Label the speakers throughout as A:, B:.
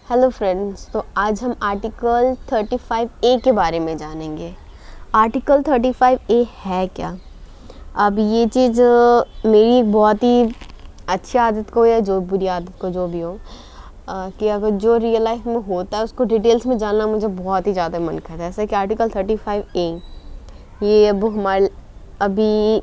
A: Hello friends, तो आज हम आर्टिकल 35A के बारे में जानेंगे। आर्टिकल 35A है क्या? अब ये चीज़ मेरी एक बहुत ही अच्छी आदत को या जो बुरी आदत को जो भी हो कि अगर जो रियल लाइफ में होता है उसको डिटेल्स में जानना मुझे बहुत ही ज़्यादा मन करता है। जैसे कि आर्टिकल 35A ये अब हमारे अभी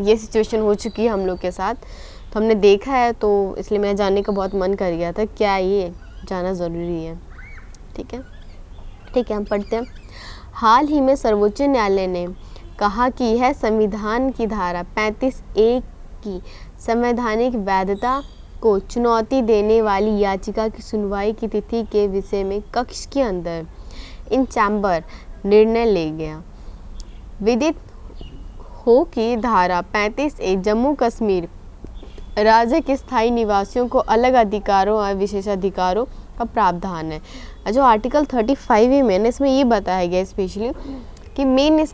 A: ये सिचुएशन हो चुकी है हम लोग के साथ, तो हमने देखा है, तो इसलिए मैं जानने का बहुत मन कर गया था क्या ये जाना ज़रूरी है। ठीक है, हम पढ़ते हैं। हाल ही में सर्वोच्च न्यायालय ने कहा कि यह संविधान की धारा 35A की संवैधानिक वैधता को चुनौती देने वाली याचिका की सुनवाई की तिथि के विषय में कक्ष के अंदर इन चैम्बर निर्णय ले गया। विदित हो कि धारा 35A जम्मू कश्मीर राज्य के स्थायी निवासियों को अलग अधिकारों और विशेषाधिकारों का प्रावधान है। जो आर्टिकल 35 में इसमें ये बताया गया स्पेशली कि मेन इस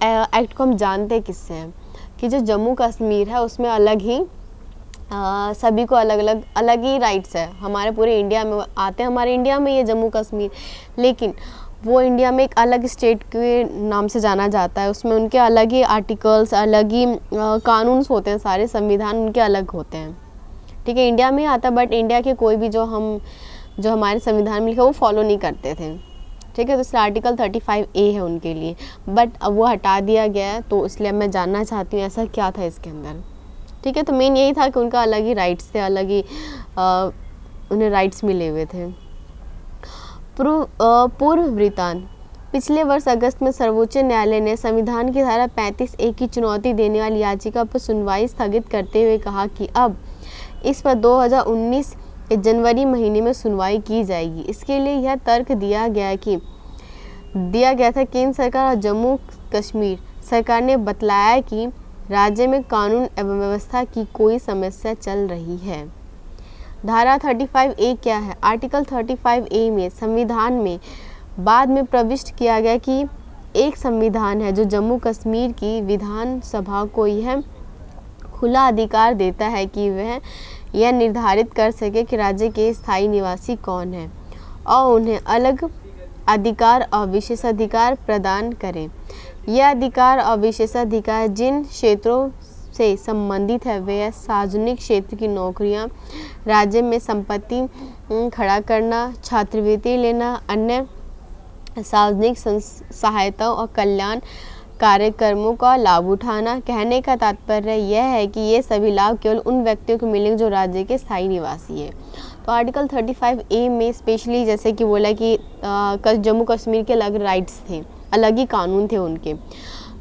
A: एक्ट को हम जानते हैं किससे हैं कि जो जम्मू कश्मीर है उसमें अलग ही सभी को अलग ही राइट्स है। हमारे पूरे इंडिया में आते हैं, हमारे इंडिया में ये जम्मू कश्मीर, लेकिन वो इंडिया में एक अलग स्टेट के नाम से जाना जाता है। उसमें उनके अलग ही आर्टिकल्स, अलग ही कानून होते हैं, सारे संविधान उनके अलग होते हैं। ठीक है, इंडिया में आता है, बट इंडिया के कोई भी जो हमारे संविधान में लिखा वो फॉलो नहीं करते थे। ठीक है, तो इसलिए आर्टिकल 35A है उनके लिए, बट अब वो हटा दिया गया है, तो इसलिए मैं जानना चाहती हूँ ऐसा क्या था इसके अंदर। ठीक है, तो मेन यही था कि उनका अलग ही राइट्स थे, अलग ही उन्हें राइट्स मिले हुए थे। पूर्व वृत्तांत। पिछले वर्ष अगस्त में सर्वोच्च न्यायालय ने संविधान की धारा 35A की चुनौती देने वाली याचिका पर सुनवाई स्थगित करते हुए कहा कि अब इस पर 2019 के जनवरी महीने में सुनवाई की जाएगी। इसके लिए यह तर्क दिया गया था केंद्र सरकार और जम्मू कश्मीर सरकार ने बतलाया कि राज्य में कानून एवं व्यवस्था की कोई समस्या चल रही है। धारा 35A क्या है? आर्टिकल 35A में संविधान में बाद में प्रविष्ट किया गया कि एक संविधान है जो जम्मू कश्मीर की विधान सभा को यह खुला अधिकार देता है कि वह यह निर्धारित कर सके कि राज्य के स्थायी निवासी कौन है और उन्हें अलग अधिकार और विशेषाधिकार प्रदान करें। यह अधिकार और विशेषाधिकार जिन क्षेत्रों से संबंधित है वे सार्वजनिक क्षेत्र की नौकरियां, राज्य में संपत्ति खड़ा करना, छात्रवृत्ति लेना, अन्य सार्वजनिक सहायताओं और कल्याण कार्यक्रमों का लाभ उठाना। कहने का तात्पर्य यह है कि ये सभी लाभ केवल उन व्यक्तियों को मिलेंगे जो राज्य के स्थायी निवासी है। तो आर्टिकल 35A में स्पेशली जैसे कि बोला कि जम्मू कश्मीर के अलग राइट्स थे, अलग ही कानून थे उनके।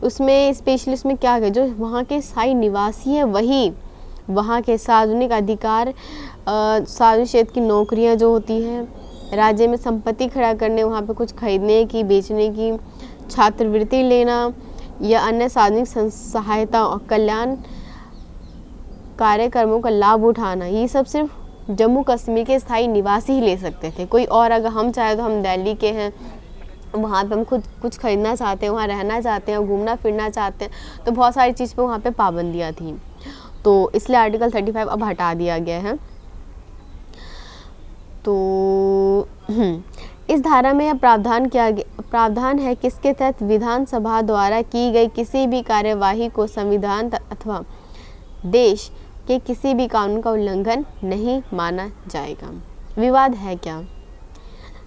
A: उसमें स्पेशली उसमें क्या है, जो वहाँ के स्थायी निवासी हैं वही वहाँ के सार्वजनिक अधिकार, सार्वजनिक क्षेत्र की नौकरियाँ जो होती हैं, राज्य में संपत्ति खड़ा करने, वहाँ पे कुछ खरीदने की, बेचने की, छात्रवृत्ति लेना या अन्य सार्वजनिक सहायता और कल्याण कार्यक्रमों का लाभ उठाना, ये सब सिर्फ जम्मू कश्मीर के स्थायी निवासी ही ले सकते थे। कोई और अगर हम चाहे तो हम दिल्ली के हैं, वहाँ पे हम खुद कुछ खरीदना चाहते हैं, वहाँ रहना चाहते हैं, घूमना फिरना चाहते हैं, तो बहुत सारी चीज़ पे वहाँ पे पाबंदियाँ थी, तो इसलिए आर्टिकल 35 अब हटा दिया गया है। तो इस धारा में यह प्रावधान है किसके तहत विधानसभा द्वारा की गई किसी भी कार्यवाही को संविधान अथवा देश के किसी भी कानून का उल्लंघन नहीं माना जाएगा। विवाद है क्या?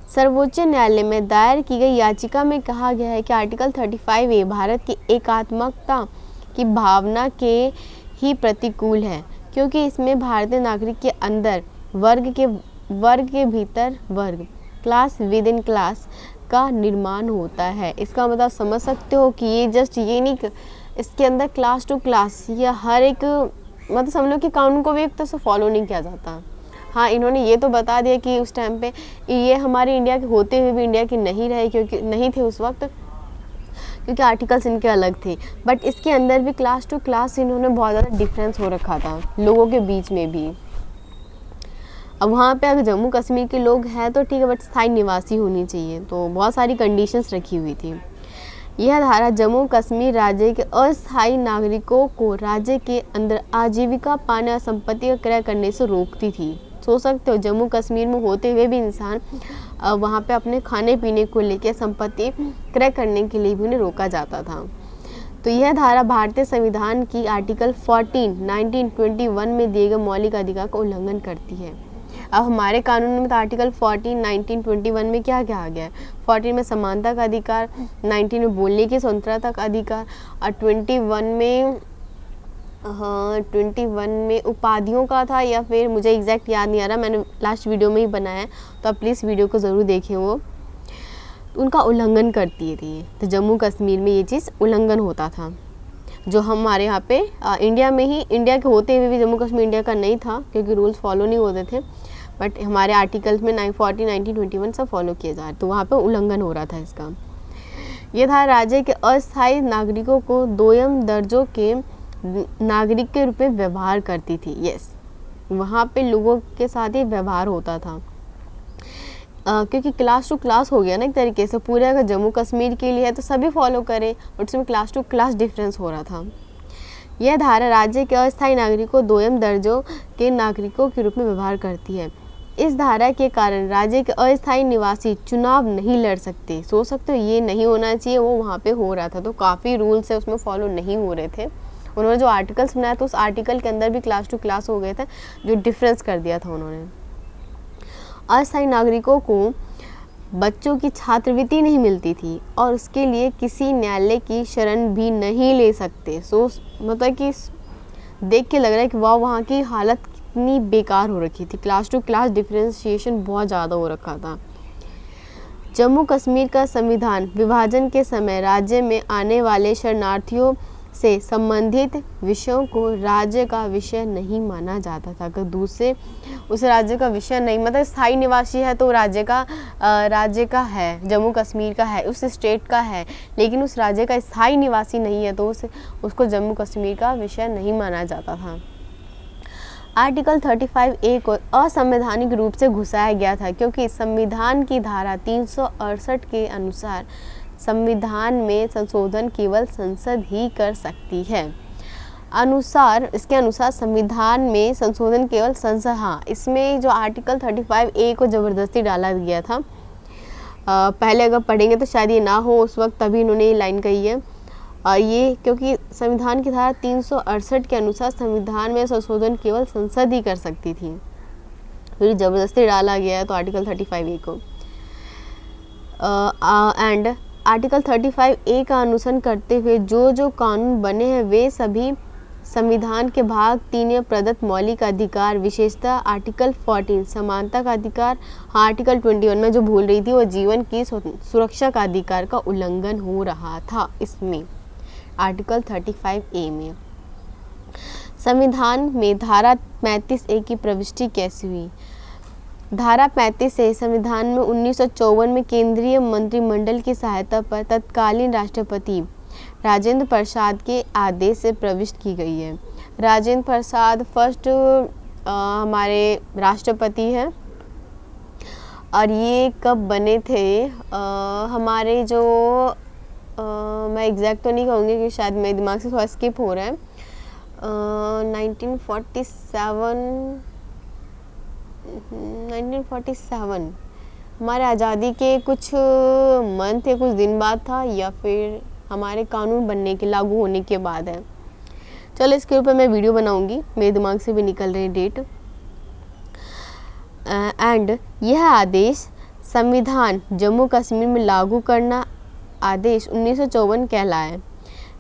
A: सर्वोच्च न्यायालय में दायर की गई याचिका में कहा गया है कि आर्टिकल 35A भारत की एकात्मकता की भावना के ही प्रतिकूल है, क्योंकि इसमें भारतीय नागरिक के अंदर वर्ग के भीतर वर्ग, क्लास विद इन क्लास का निर्माण होता है। इसका मतलब समझ सकते हो कि ये जस्ट ये नहीं, इसके अंदर क्लास टू क्लास या हर एक मतलब समझ लो कि कानून को भी एक तरह से फॉलो नहीं किया जाता। हाँ, इन्होंने ये तो बता दिया कि उस टाइम पे ये हमारे इंडिया के होते हुए भी इंडिया के नहीं रहे, क्योंकि नहीं थे उस वक्त, क्योंकि आर्टिकल्स इनके अलग थे, बट इसके अंदर भी क्लास टू क्लास इन्होंने बहुत ज़्यादा डिफरेंस हो रखा था लोगों के बीच में भी। अब वहाँ पे अगर जम्मू कश्मीर के लोग हैं तो ठीक है, बट स्थायी निवासी होनी चाहिए, तो बहुत सारी कंडीशंस रखी हुई थी। यह धारा जम्मू कश्मीर राज्य के अस्थायी नागरिकों को राज्य के अंदर आजीविका पाने और संपत्ति का क्रय करने से रोकती थी। सोच सकते हो, जम्मू कश्मीर में होते हुए भी इंसान वहाँ पे अपने खाने पीने को लेकर, संपत्ति क्रय करने के लिए भी उन्हें रोका जाता था। तो यह धारा भारतीय संविधान की आर्टिकल 14 1921 में दिए गए मौलिक अधिकार का उल्लंघन करती है। अब हमारे कानून में तो आर्टिकल 14 1921 में क्या क्या आ गया है? 14 में समानता का अधिकार, 19 में बोलने की स्वतंत्रता का अधिकार, और 21 में उपाधियों का था, या फिर मुझे एग्जैक्ट याद नहीं आ रहा, मैंने लास्ट वीडियो में ही बनाया है, तो आप प्लीज़ वीडियो को ज़रूर देखें। वो उनका उल्लंघन करती थी। तो जम्मू कश्मीर में ये चीज़ उल्लंघन होता था, जो हमारे यहाँ पे इंडिया में ही, इंडिया के होते हुए भी जम्मू कश्मीर इंडिया का नहीं था, क्योंकि रूल्स फॉलो नहीं होते थे, बट हमारे आर्टिकल्स में 1940 1921 सब फॉलो किए जा रहे, तो वहाँ पे उल्लंघन हो रहा था इसका। ये था राज्य के अस्थायी नागरिकों को दोयम दर्जों के नागरिक के रूप में व्यवहार करती थी। यस, वहाँ पे लोगों के साथ ही व्यवहार होता था, क्योंकि क्लास टू क्लास हो गया ना एक तरीके से। पूरे अगर जम्मू कश्मीर के लिए है तो सभी फॉलो करें, बट उसमें क्लास टू क्लास डिफरेंस हो रहा था। यह धारा राज्य के अस्थायी नागरिकों को दोयम दर्जों के नागरिकों के रूप में व्यवहार करती है। इस धारा के कारण राज्य के अस्थायी निवासी चुनाव नहीं लड़ सकते। सोच सकते हो, ये नहीं होना चाहिए, वो वहाँ पे हो रहा था, तो काफ़ी रूल्स है उसमें फॉलो नहीं हो रहे थे। उन्होंने जो आर्टिकल्स बनाया था उस आर्टिकल के अंदर भी क्लास टू क्लास हो गए थे, जो डिफरेंस कर दिया था उन्होंने। अस्थायी नागरिकों को बच्चों की छात्रवृत्ति नहीं मिलती थी और उसके लिए किसी न्यायालय की शरण भी नहीं ले सकते। सो मतलब कि देख के लग रहा है कि वाह, वहाँ की हालत कितनी बेकार हो रखी थी। क्लास टू क्लास डिफरेंशिएशन बहुत ज़्यादा हो रखा था। जम्मू कश्मीर का संविधान विभाजन के समय राज्य में आने वाले शरणार्थियों से संबंधित विषयों को राज्य का विषय नहीं माना जाता था। अगर दूसरे उस राज्य का विषय नहीं, मतलब स्थायी निवासी है तो राज्य का है, जम्मू कश्मीर का है, उस स्टेट का है, लेकिन उस राज्य का स्थायी निवासी नहीं है तो उसको जम्मू कश्मीर का विषय नहीं माना जाता था। आर्टिकल 35A को असंवैधानिक रूप से घुसाया गया था, क्योंकि संविधान की धारा 368 के अनुसार संविधान में संशोधन केवल संसद ही कर सकती है। इसके अनुसार संविधान में संशोधन केवल संसद, हाँ, इसमें जो आर्टिकल 35A को ज़बरदस्ती डाला गया था। पहले अगर पढ़ेंगे तो शायद ये ना हो उस वक्त, तभी इन्होंने ये लाइन कही है। और ये क्योंकि संविधान की धारा 368 के अनुसार संविधान में संशोधन केवल संसद ही कर सकती थी, फिर ज़बरदस्ती डाला गया है तो आर्टिकल 35A को। एंड आर्टिकल 35A का अनुसरण करते हुए जो कानून बने हैं वे सभी संविधान के भाग 3 में प्रदत्त मौलिक अधिकार, विशेषता आर्टिकल 14 समानता का अधिकार, हाँ आर्टिकल 21 में जो भूल रही थी वो जीवन की सुरक्षा का अधिकार का उल्लंघन हो रहा था इसमें आर्टिकल 35A में। संविधान में धारा 35A की प्रविष्टि कैसे हुई? धारा 35 से संविधान में 1954 में केंद्रीय मंत्रिमंडल की सहायता पर तत्कालीन राष्ट्रपति राजेंद्र प्रसाद के आदेश से प्रविष्ट की गई है। राजेंद्र प्रसाद फर्स्ट हमारे राष्ट्रपति हैं, और ये कब बने थे? हमारे जो मैं एग्जैक्ट तो नहीं कहूँगी कि शायद मेरे दिमाग से थोड़ा स्किप हो रहा है। 1947 हमारे आज़ादी के कुछ मंथ या कुछ दिन बाद था, या फिर हमारे कानून बनने के लागू होने के बाद है। चलो इसके ऊपर मैं वीडियो बनाऊंगी, मेरे दिमाग से भी निकल रही डेट। एंड यह आदेश संविधान जम्मू कश्मीर में लागू करना आदेश 1954 कहलाया।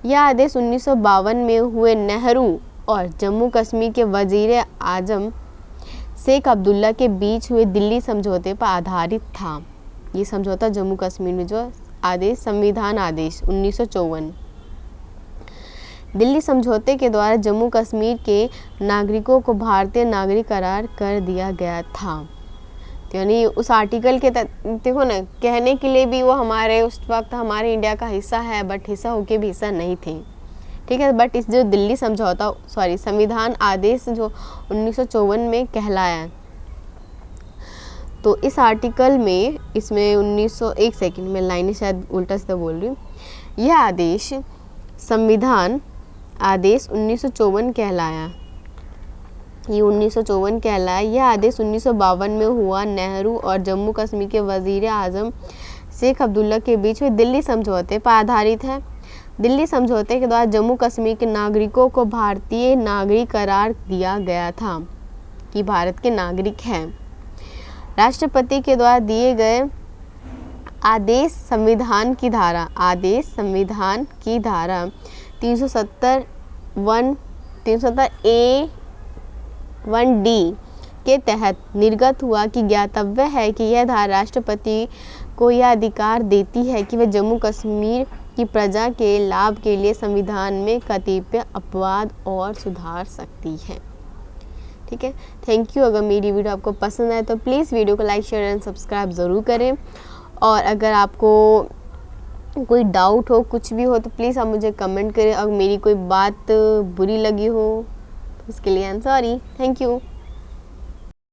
A: यह आदेश 1952 में हुए नेहरू और जम्मू कश्मीर के वजीर आजम शेख अब्दुल्ला के बीच हुए दिल्ली समझौते पर आधारित था। ये समझौता जम्मू कश्मीर में जो आदेश, संविधान आदेश 1954, दिल्ली समझौते के द्वारा जम्मू कश्मीर के नागरिकों को भारतीय नागरिक करार कर दिया गया था। तो यानी उस आर्टिकल के देखो ना, कहने के लिए भी वो हमारे उस वक्त हमारे इंडिया का हिस्सा है, बट हिस्सा होके भी हिस्सा नहीं थे, ठीक है। बट इस जो दिल्ली समझौता संविधान आदेश जो 1954 में कहलाया, तो इस आर्टिकल में इसमें 1901 सेकंड में लाइनें शायद उल्टा सीधा बोल रही हूँ। यह आदेश संविधान आदेश 1954 कहलाया। ये 1954 कहलाया। यह आदेश 1952 में हुआ। नेहरू और जम्मू कश्मीर के वज़ीर आज़म शेख अब्दुल्ला के बीच में दिल्ली समझौते पर आधारित है। दिल्ली समझौते के द्वारा जम्मू कश्मीर के नागरिकों को भारतीय नागरिक करार दिया गया था कि भारत के नागरिक हैं। राष्ट्रपति के द्वारा दिए गए आदेश संविधान की धारा 370A1D के तहत निर्गत हुआ कि ज्ञातव्य है कि यह धारा राष्ट्रपति को यह अधिकार देती है कि वह जम्मू कश्मीर की प्रजा के लाभ के लिए संविधान में कतिपय अपवाद और सुधार सकती है। ठीक है, थैंक यू। अगर मेरी वीडियो आपको पसंद आए तो प्लीज़ वीडियो को लाइक, शेयर एंड सब्सक्राइब ज़रूर करें। और अगर आपको कोई डाउट हो, कुछ भी हो, तो प्लीज़ आप मुझे कमेंट करें। अगर मेरी कोई बात बुरी लगी हो उसके लिए I am sorry. Thank you.